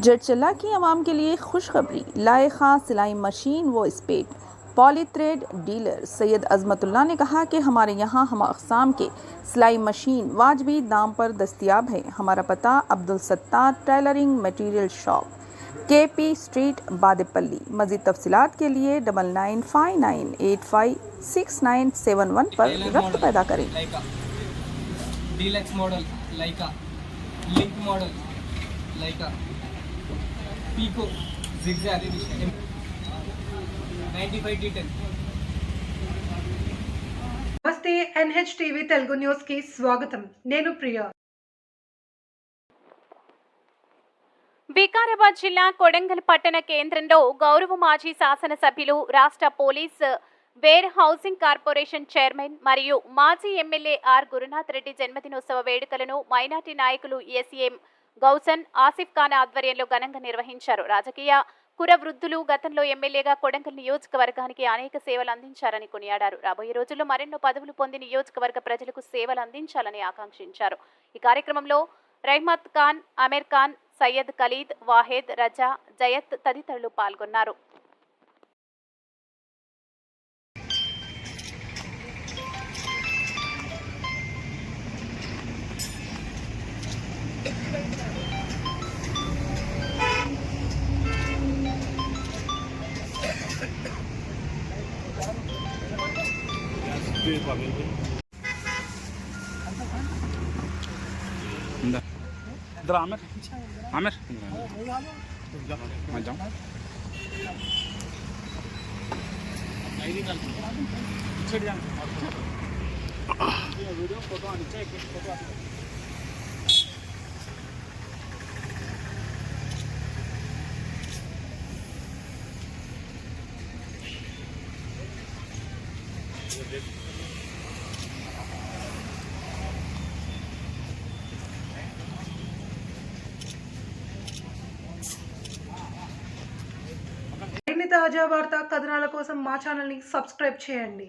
जड़चला की आवाम के लिए खुशखबरी, लाए खां सिलाई मशीन व स्पेट। पॉलीथ्रेड डीलर सैयद अजमतुल्लाह ने कहा कि हमारे यहाँ हम अक़साम के सिलाई मशीन वाजबी दाम पर दस्तियाब है। हमारा पता Abdul Sattar tailoring material shop, KP street, Badepalli. मज़ीद तफसीलात के लिए 9959856971 पर रब्त पैदा करें। डीलक्स मॉडल लाइका, लिंक मॉडल लाइका, पीको जिगजैग 95 D10। నమస్తే NHTV తెలుగు న్యూస్ కి స్వాగతం. నేను ప్రియా. వికారాబాద్ జిల్లా కొడంగల్ పట్టణ కేంద్రంలో గౌరవ మాజీ శాసనసభ్యులు, రాష్ట్ర police warehousing corporation chairman మరియు మాజీ ఎమ్మెల్యే ఆర్ గురునాథ్ రెడ్డి జన్మదినోత్సవ వేడుకలను మైనార్టీ నాయకులు SAM గౌసన్, ఆసిఫ్ ఖాన్ ఆధ్వర్యంలో ఘనంగా నిర్వహించారు. రాజకీయ కుర వృద్ధులు గతంలో ఎమ్మెల్యేగా కొడంగల్ నియోజకవర్గానికి అనేక సేవలు అందించారని కొనియాడారు. రాబోయే రోజుల్లో మరెన్నో పదవులు పొంది నియోజకవర్గ ప్రజలకు సేవలు అందించాలని ఆకాంక్షించారు. ఈ కార్యక్రమంలో రెహ్మత్ ఖాన్, అమీర్ ఖాన్, సయ్యద్ ఖలీద్, వాహేద్, రజా, జయత్ తదితరులు పాల్గొన్నారు. इधर आमिर आमिर मैं जाऊँ वीडियो फोटो आनी चाहिए फोटो మరిన్ని తాజా వార్తా కథనాల కోసం మా ఛానల్ని సబ్స్క్రైబ్ చేయండి.